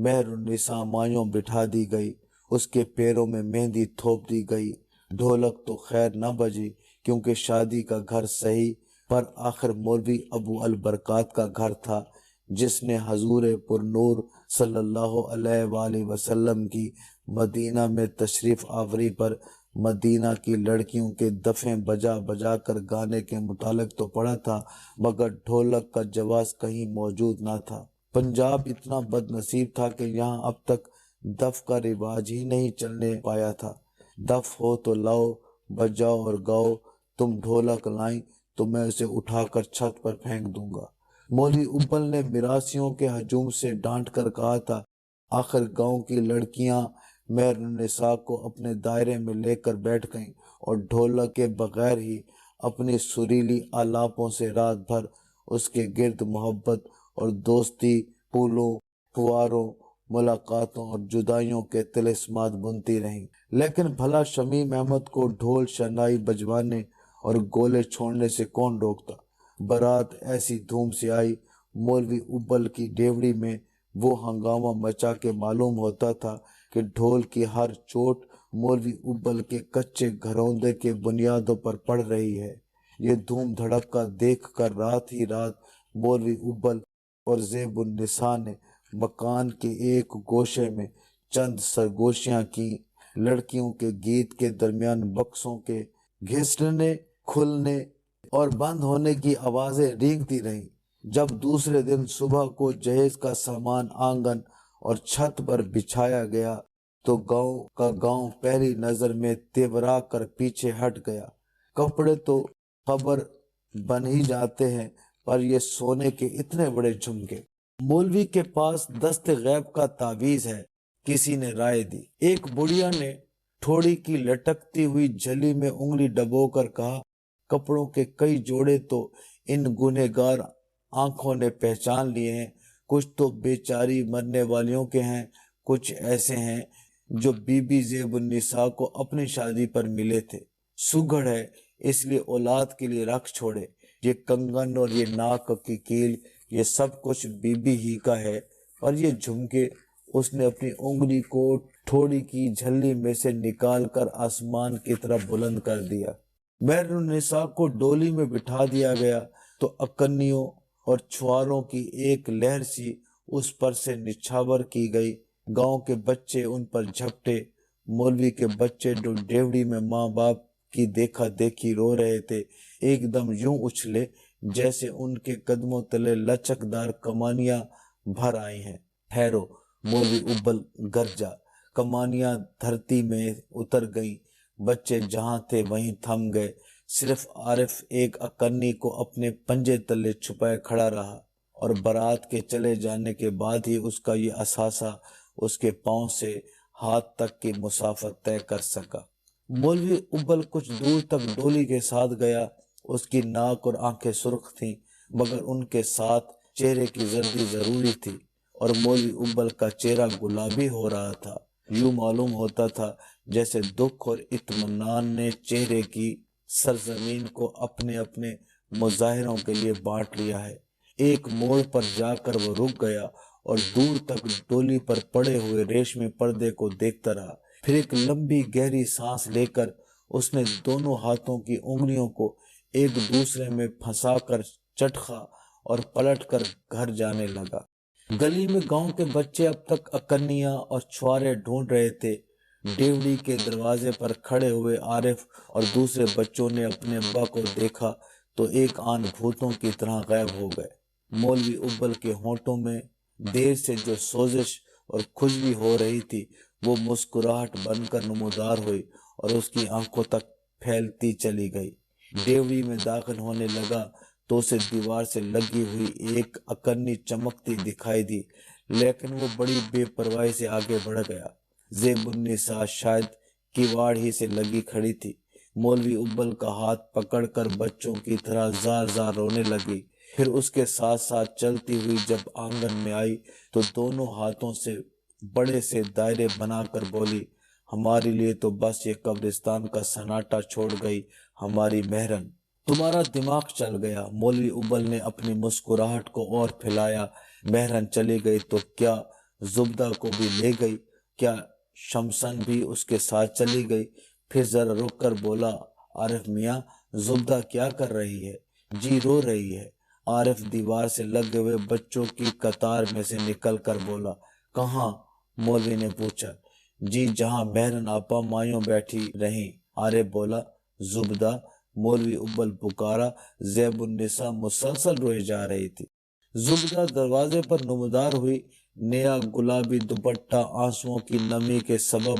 مہر النساء مایوں بٹھا دی گئی، اس کے پیروں میں مہندی تھوپ دی گئی۔ ڈھولک تو خیر نہ بجی کیونکہ شادی کا گھر صحیح، پر آخر مولوی ابو البرکات کا گھر تھا جس نے حضور پر نور صلی اللہ علیہ وآلہ وسلم کی مدینہ میں تشریف آوری پر مدینہ کی لڑکیوں کے دفیں بجا بجا کر گانے کے متعلق تو پڑھا تھا، مگر ڈھولک کا جواز کہیں موجود نہ تھا۔ پنجاب اتنا بد نصیب تھا کہ یہاں اب تک دف کا رواج ہی نہیں چلنے پایا تھا۔ دف ہو تو لاؤ، بجاؤ اور گاؤ۔ تم ڈھولک لائیں تو میں اسے اٹھا کر چھت پر پھینک دوں گا۔ مولوی ابل نے میراثیوں کے ہجوم سے ڈانٹ کر کہا تھا۔ آخر گاؤں کی لڑکیاں مہر النساء کو اپنے دائرے میں لے کر بیٹھ گئیں اور ڈھولک کے بغیر ہی اپنی سریلی آلاپوں سے رات بھر اس کے گرد محبت اور دوستی، پھولوں، پھواروں، ملاقاتوں اور جدائیوں کے طلسمات بنتی رہیں۔ لیکن بھلا شمیم احمد کو ڈھول شنائی بجوانے اور گولے چھوڑنے سے کون روکتا؟ بارات ایسی دھوم سے آئی، مولوی ابل کی ڈیوڑی میں وہ ہنگامہ مچا کے معلوم ہوتا تھا کہ ڈھول کی ہر چوٹ مولوی ابل کے کچے گھروندے کے بنیادوں پر پڑ رہی ہے۔ یہ دھوم دھڑکا دیکھ کر رات ہی رات مولوی ابل اور زیب النساء نے مکان کے ایک گوشے میں چند سرگوشیاں کی۔ لڑکیوں کے گیت کے درمیان بکسوں کے گھسنے، کھلنے اور بند ہونے کی آوازیں رینگتی رہیں۔ جب دوسرے دن صبح کو جہیز کا سامان آنگن اور چھت پر بچھایا گیا تو گاؤں پہلی نظر میں تیورا کر پیچھے ہٹ گیا۔ کپڑے تو خبر بن ہی جاتے ہیں، پر یہ سونے کے اتنے بڑے جھمکے۔ مولوی کے پاس دست غیب کا تعویذ ہے، کسی نے رائے دی۔ ایک بڑھیا نے تھوڑی کی لٹکتی ہوئی جھلی میں انگلی ڈبو کر کہا، کپڑوں کے کئی جوڑے تو ان گنہگار آنکھوں نے پہچان لیے ہیں۔ کچھ تو بیچاری مرنے والیوں کے ہیں، کچھ ایسے ہیں جو بی بی زیب النساء کو اپنی شادی پر ملے تھے۔ سگڑ ہے اس لیے اولاد کے لیے رکھ چھوڑے۔ یہ کنگن اور یہ ناک کی کیل، یہ سب کچھ بی بی ہی کا ہے، اور یہ جھمکے۔ اس نے اپنی انگلی کو تھوڑی کی جھلی میں سے نکال کر آسمان کی طرف بلند کر دیا۔ مہر النساء کو ڈولی میں بٹھا دیا گیا تو اکنیوں اور چھواروں کی ایک لہر سی اس پر سے نچھاور کی گئی۔ گاؤں کے بچے ان پر جھپٹے۔ مولوی کے بچے جو ڈیوڑی میں ماں باپ کی دیکھا دیکھی رو رہے تھے، ایک دم یوں اچھلے جیسے ان کے قدموں تلے لچکدار کمانیاں بھر آئی ہیں۔ ٹھہرو، مولوی ابل گرجا۔ کمانیاں دھرتی میں اتر گئیں۔ بچے جہاں تھے وہیں تھم گئے۔ صرف عارف ایک اکنی کو اپنے پنجے تلے چھپائے کھڑا رہا، اور بارات کے چلے جانے کے بعد ہی اس کا یہ اثاثہ اس کے پاؤں سے ہاتھ تک کی مسافت طے کر سکا۔ مولوی ابل کچھ دور تک ڈولی کے ساتھ گیا۔ اس کی ناک اور آنکھیں سرخ تھیں، مگر ان کے ساتھ چہرے کی زردی ضروری تھی، اور مولوی ابل کا چہرہ گلابی ہو رہا تھا۔ یوں معلوم ہوتا تھا جیسے دکھ اور اطمینان نے چہرے کی سرزمین کو اپنے اپنے مظاہروں کے لیے بانٹ لیا ہے۔ ایک موڑ پر جا کر وہ رک گیا اور دور تک ڈولی پر پڑے ہوئے ریشمی پردے کو دیکھتا رہا۔ پھر ایک لمبی گہری سانس لے کر اس نے دونوں ہاتھوں کی انگلیوں کو ایک دوسرے میں پھنسا کر چٹخا اور پلٹ کر گھر جانے لگا۔ گلی میں گاؤں کے بچے اب تک اکنیاں اور چھوارے ڈھونڈ رہے تھے۔ ڈیوڑی کے دروازے پر کھڑے ہوئے عارف اور دوسرے بچوں نے اپنے ابا کو دیکھا تو ایک آن بھوتوں کی طرح غائب ہو گئے۔ مولوی ابل کے ہونٹوں میں دیر سے جو سوزش اور کھجلی ہو رہی تھی وہ مسکراہٹ بن کر نمودار ہوئی اور اس کی آنکھوں تک پھیلتی چلی گئی۔ ڈیوڑی میں داخل ہونے لگا تو اسے دیوار سے لگی ہوئی ایک اکنی چمکتی دکھائی دی، لیکن وہ بڑی بے پرواہی سے آگے بڑھ گیا۔ زیب النساء شاید کیواڑ ہی سے لگی کھڑی تھی۔ مولوی ابل کا ہاتھ پکڑ کر بچوں کی طرح زار زار رونے لگی، پھر اس کے ساتھ ساتھ چلتی ہوئی جب آنگن میں آئی تو دونوں ہاتھوں سے بڑے سے دائرے بنا کر بولی، ہمارے لیے تو بس یہ قبرستان کا سناٹا چھوڑ گئی ہماری مہرن۔ تمہارا دماغ چل گیا۔ مولوی ابل نے اپنی مسکراہٹ کو اور پھیلایا۔ مہرن چلی گئی تو کیا زبدہ کو بھی لے گئی؟ کیا شمسن بھی اس کے ساتھ چلی گئی؟ پھر ذرا رک کر بولا، عارف میاں زبدہ کیا کر رہی ہے؟ جی رو رہی ہے۔ عارف دیوار سے لگے ہوئے بچوں کی قطار میں سے نکل کر بولا، کہاں؟ مولوی نے پوچھا۔ جی جہاں مہرن آپا مایوں بیٹھی رہیں۔ عارف بولا، زبدہ؟ مولوی ابل پکارا۔ زیب النساء مسلسل روئے جا رہی تھی۔ زبدہ دروازے پر نمودار ہوئی۔ نیا گلابی دوپٹہ آنسوؤں کی نمی کے سبب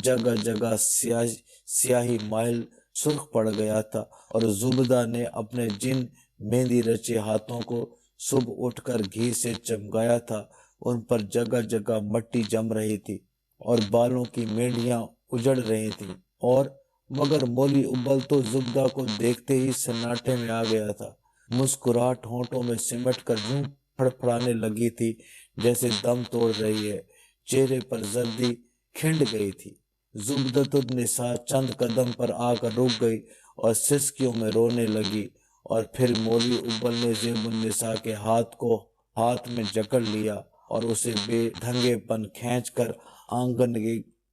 جگہ جگہ سیاہی مائل سرخ پڑ گیا تھا، اور زبدہ نے اپنے جن مہندی رچے ہاتھوں کو صبح اٹھ کر گھی سے چمکایا تھا ان پر جگہ جگہ مٹی جم رہی تھی اور بالوں کی مینڈیاں اجڑ رہی تھیں، اور مگر مولوی ابل تو زبدہ کو دیکھتے ہی سناٹے میں آ گیا تھا۔ مسکراہٹ ہونٹوں میں سمٹ کر یوں پھڑپھڑانے لگی تھی جیسے دم توڑ رہی ہے۔ چہرے پر زردی کھنڈ گئی تھی۔ زبدۃ النساء چند قدم پر آ کر رک گئی اور سسکیوں میں رونے لگی، اور پھر مولوی ابل نے زیب النساء کے ہاتھ کو ہاتھ میں جکڑ لیا اور اسے بے ڈھنگے پن کھینچ کر آنگن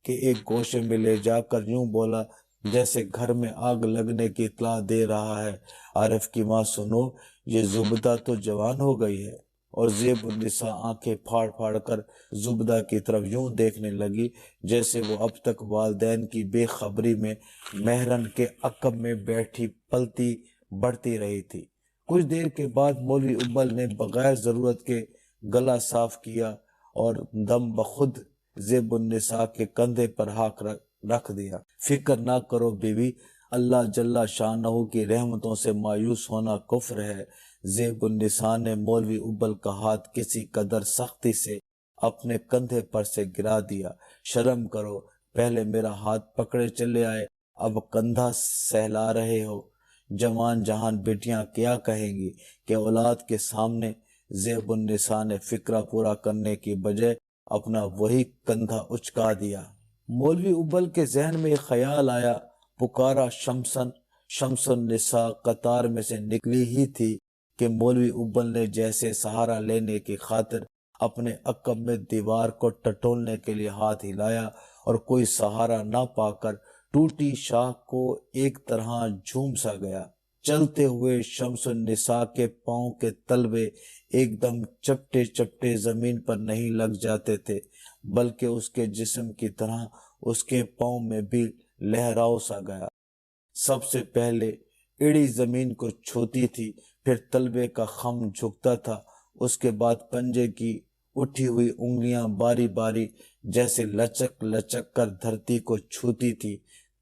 کے ایک گوشے میں لے جا کر یوں بولا جیسے گھر میں آگ لگنے کی اطلاع دے رہا ہے، عارف کی ماں سنو، یہ زبدہ تو جوان ہو گئی ہے۔ اور زیب النساء آنکھیں پھاڑ پھاڑ کر زبدہ کی طرف یوں دیکھنے لگی جیسے وہ اب تک والدین کی بے خبری میں مہرن کے عقب میں بیٹھی پلتی بڑھتی رہی تھی۔ کچھ دیر کے بعد مولوی ابل نے بغیر ضرورت کے گلا صاف کیا اور دم بخود زیب النساء کے کندھے پر ہاتھ رکھ دیا۔ فکر نہ کرو بیوی، اللہ جل شانہ کی رحمتوں سے مایوس ہونا کفر ہے۔ زیب النساء نے مولوی ابل کا ہاتھ کسی قدر سختی سے اپنے کندھے پر سے گرا دیا۔ شرم کرو، پہلے میرا ہاتھ پکڑے چلے آئے، اب کندھا سہلا رہے ہو۔ جوان جہان بیٹیاں کیا کہیں گی کہ اولاد کے سامنے؟ زیب النساء نے فکرہ پورا کرنے کی بجائے اپنا وہی کندھا اچکا دیا۔ مولوی ابل کے ذہن میں ایک خیال آیا، پکارا، شمسن۔ شمس النساء قطار میں سے نکلی ہی تھی کہ مولوی ابل نے جیسے سہارا لینے کی خاطر اپنے عقب میں دیوار کو ٹٹولنے کے لیے ہاتھ ہلایا، اور کوئی سہارا نہ پا کر ٹوٹی شاخ کو ایک طرح جھوم سا گیا۔ چلتے ہوئے شمس النساء کے پاؤں کے تلوے ایک دم چپٹے چپٹے زمین پر نہیں لگ جاتے تھے، بلکہ اس کے جسم کی طرح اس کے پاؤں میں بھی لہراؤ سا گیا۔ سب سے پہلے ایڑی زمین کو چھوتی تھی، پھر تلوے کا خم جھکتا تھا، اس کے بعد پنجے کی اٹھی ہوئی انگلیاں باری باری جیسے لچک لچک کر دھرتی کو چھوتی تھی،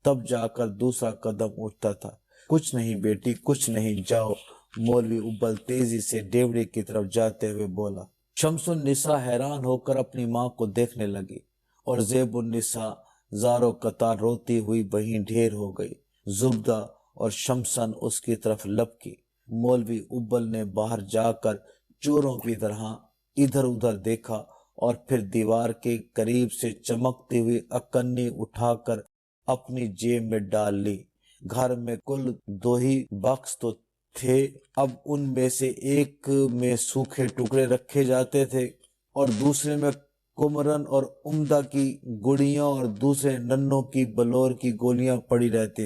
تب جا کر دوسرا قدم اٹھتا تھا۔ کچھ نہیں بیٹی، کچھ نہیں، جاؤ، مولوی ابل تیزی سے ڈیوڑی کی طرف جاتے ہوئے بولا۔ شمس النساء حیران ہو کر اپنی ماں کو دیکھنے لگی، اور زیب النساء زارو قطار روتی ہوئی وہیں ڈھیر ہو گئی۔ زبدہ اور شمسن اس کی طرف لپکی۔ مولوی ابل نے باہر جا کر چوروں کی طرح ادھر ادھر دیکھا، اور پھر دیوار کے قریب سے چمکتی ہوئی اکنی اٹھا کر اپنی جیب میں ڈال لی۔ گھر میں کل 2 ہی باکس تو تھے، اب ان میں سے ایک میں سوکھے ٹکڑے رکھے جاتے تھے اور دوسرے میں کمرن اور عمدہ کی گڑیاں اور دوسرے ننوں کی بلور کی گولیاں پڑی رہتی۔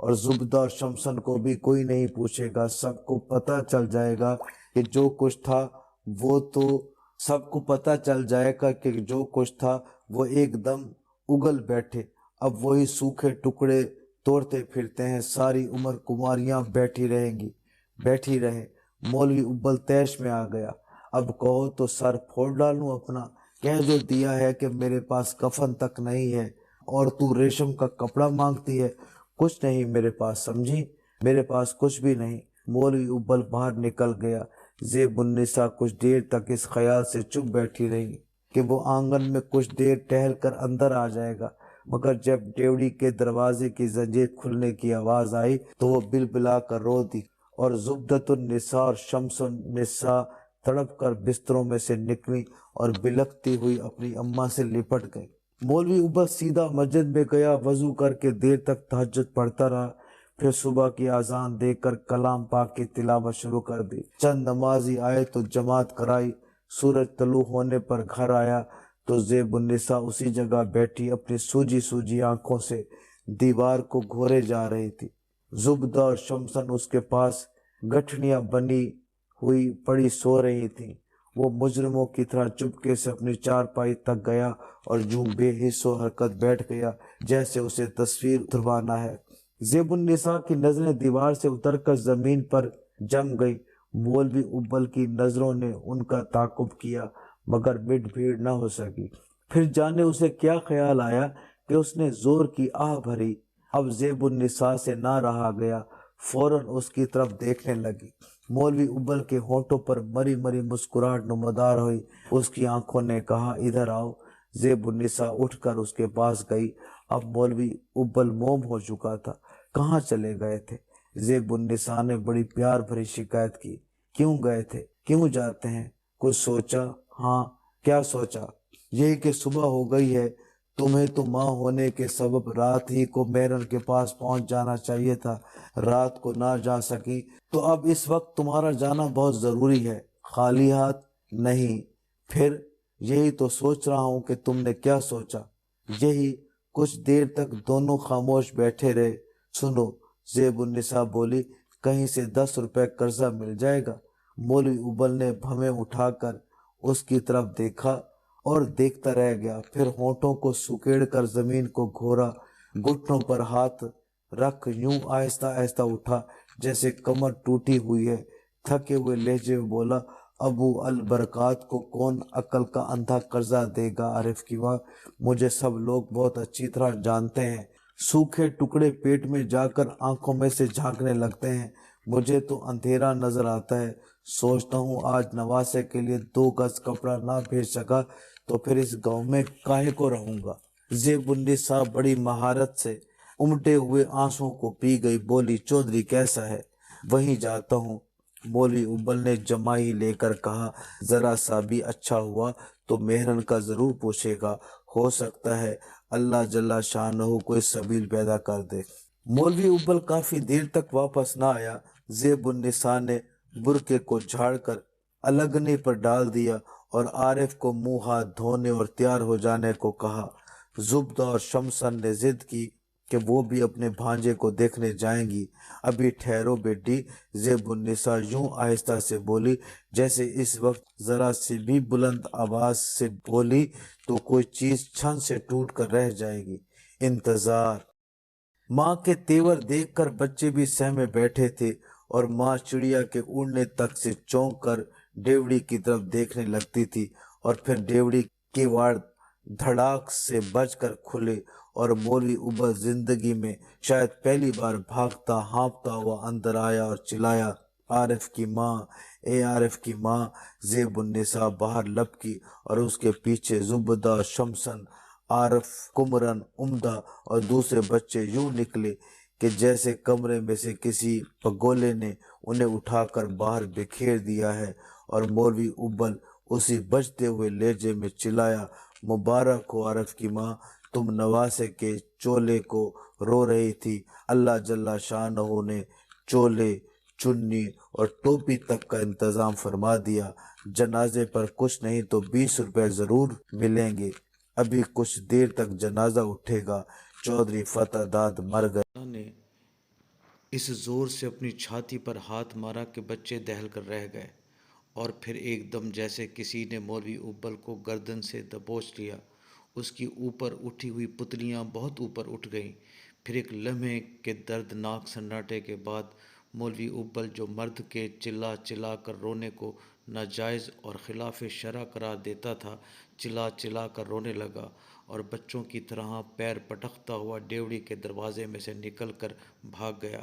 اور زبدہ اور شمسن کو بھی کوئی نہیں پوچھے گا، سب کو پتہ چل جائے گا کہ جو کچھ تھا وہ تو سب کو پتہ چل جائے گا کہ جو کچھ تھا وہ ایک دم اگل بیٹھے، اب وہی سوکھے ٹکڑے توڑتے پھرتے ہیں، ساری عمر کماریاں بیٹھی رہیں گی، بیٹھی رہے۔ مولوی ابل تیش میں آ گیا، اب کہو تو سر پھوڑ ڈالوں اپنا، کہہ جو دیا ہے کہ میرے پاس کفن تک نہیں ہے اور تو ریشم کا کپڑا مانگتی ہے، کچھ نہیں میرے پاس، سمجھی، میرے پاس کچھ بھی نہیں۔ مولوی ابل باہر نکل گیا۔ زیب النساء کچھ دیر تک اس خیال سے چپ بیٹھی رہی کہ وہ آنگن میں کچھ دیر ٹہل کر اندر آ جائے گا، مگر جب ڈیوڑی کے دروازے کی زنجیر کھلنے کی آواز آئی تو وہ بلبلا کر رو دی، اور زبدۃ النساء اور شمس النساء تڑپ کر بستروں میں سے نکلی اور بلکتی ہوئی اپنی اماں سے لپٹ گئی۔ مولوی ابل سیدھا مسجد میں گیا، وضو کر کے دیر تک تہجد پڑھتا رہا، پھر صبح کی اذان دے کر کلام پاک کی تلاوت شروع کر دی۔ چند نمازی آئے تو جماعت کرائی، سورج طلوع ہونے پر گھر آیا تو زیب النساء اسی جگہ بیٹھی اپنی سوجی سوجی آنکھوں سے دیوار کو گھورے جا رہی تھی۔ زبدہ اور شمسن اس کے پاس گٹھڑیاں بنی ہوئی پڑی سو رہی تھیں۔ وہ مجرموں کی طرح چپکے سے اپنی چارپائی تک گیا اور یوں بے حس و حرکت بیٹھ گیا جیسے اسے تصویر اتروانا ہے۔ زیب النساء کی نظریں دیوار سے اتر کر زمین پر جم گئی۔ مولوی ابل کی نظروں نے ان کا تعاقب کیا مگر مٹ بھیڑ نہ ہو سکی۔ پھر جانے اسے کیا خیال آیا کہ اس نے زور کی آہ بھری، اب زیب النساء سے نہ رہا گیا، فوراً اس کی طرف دیکھنے لگی۔ مولوی ابل کے ہونٹوں پر مری مری مسکراہٹ نمودار ہوئی، اس کی آنکھوں نے کہا ادھر آؤ۔ زیب النساء اٹھ کر اس کے پاس گئی، اب مولوی ابل موم ہو چکا تھا۔ کہاں چلے گئے تھے؟ زیب النساء نے بڑی پیار بھری شکایت کی۔ کیوں گئے تھے؟ کیوں جاتے ہیں؟ کچھ سوچا؟ ہاں، کیا سوچا؟ یہی کہ صبح ہو گئی ہے، تمہیں تو ماں ہونے کے سبب رات ہی کو میرن کے پاس پہنچ جانا چاہیے تھا، رات کو نہ جا سکی تو اب اس وقت تمہارا جانا بہت ضروری ہے۔ خالی ہاتھ نہیں۔ پھر یہی تو سوچ رہا ہوں کہ تم نے کیا سوچا۔ یہی۔ کچھ دیر تک دونوں خاموش بیٹھے رہے۔ سنو، زیب النساء بولی، کہیں سے 10 روپے قرضہ مل جائے گا؟ مولوی ابل نے بھویں اٹھا کر اس کی طرف دیکھا اور دیکھتا رہ گیا، پھر ہونٹوں کو سکیڑ کر زمین کو گھورا، گھٹنوں پر ہاتھ رکھ یوں آہستہ آہستہ اٹھا جیسے کمر ٹوٹی ہوئی ہے، تھکے ہوئے لہجے میں بولا، ابو البرکات کو کون عقل کا اندھا قرضہ دے گا؟ عارف کی ماں، مجھے سب لوگ بہت اچھی طرح جانتے ہیں۔ سوکھے ٹکڑے پیٹ میں جا کر آنکھوں میں سے جھانکنے لگتے ہیں، مجھے تو اندھیرا نظر آتا ہے، سوچتا ہوں آج نواسے کے لیے 2 گز کپڑا نہ بھیج سکا تو پھر اس گاؤں میں کاہے کو رہوں گا۔ زیب النساء بڑی مہارت سے امٹے ہوئے آنسوں کو پی گئی، بولی، چودھری کیسا ہے؟ وہیں جاتا ہوں۔ مولوی ابل نے جمائی لے کر کہا، ذرا سا بھی اچھا ہوا تو مہرن کا ضرور پوچھے گا، ہو سکتا ہے اللہ جل شانہ کوئی سبیل پیدا کر دے۔ مولوی ابل کافی دیر تک واپس نہ آیا۔ زیب النساء نے برقعے کو جھاڑ کر الگنے پر ڈال دیا اور عارف کو منہ ہاتھ دھونے اور تیار ہو جانے کو کہا۔ زبدہ اور شمسن نے ضد کی کہ وہ بھی اپنے بھانجے کو دیکھنے جائیں گی۔ ابھی ٹھہرو بیٹی، زیب النساء یوں آہستہ سے بولی جیسے اس وقت ذرا سی بھی بلند آواز سے بولی تو کوئی چیز چھن سے ٹوٹ کر رہ جائے گی۔ انتظار۔ ماں کے تیور دیکھ کر بچے بھی سہمے بیٹھے تھے اور ماں چڑیا کے اڑنے تک سے چونک کر ڈیوڑی کی طرف دیکھنے لگتی تھی، اور پھر ڈیوڑی کے واڑ دھڑاک سے بج کر کھلے اور مولوی ابل زندگی میں شاید پہلی بار بھاگتا ہانپتا ہوا اندر آیا اور چلایا، عارف کی ماں، اے عارف کی ماں۔ زیب النساء باہر لپکی اور اس کے پیچھے زبدہ، شمسن، عارف، کمرن، عمدہ اور دوسرے بچے یوں نکلے کہ جیسے کمرے میں سے کسی پگولے نے انہیں اٹھا کر باہر بکھیر دیا ہے، اور مولوی ابل اسی بجتے ہوئے لہجے میں چلایا، مبارک ہو عارف کی ماں، تم نواسے کے چولے کو رو رہی تھی، اللہ جل شانہ نے چولے، چنی اور ٹوپی تک کا انتظام فرما دیا، جنازے پر کچھ نہیں تو 20 روپے ضرور ملیں گے، ابھی کچھ دیر تک جنازہ اٹھے گا، چودھری فتح داد مر گئے۔ اس زور سے اپنی چھاتی پر ہاتھ مارا کہ بچے دہل کر رہ گئے، اور پھر ایک دم جیسے کسی نے مولوی اقبال کو گردن سے دبوچ لیا، اس کی اوپر اٹھی ہوئی پتلیاں بہت اوپر اٹھ گئیں۔ پھر ایک لمحے کے دردناک سناٹے کے بعد مولوی اقبال، جو مرد کے چلا چلا کر رونے کو ناجائز اور خلاف شرع قرار دیتا تھا، چلا چلا کر رونے لگا اور بچوں کی طرح پیر پٹکتا ہوا ڈیوڑی کے دروازے میں سے نکل کر بھاگ گیا۔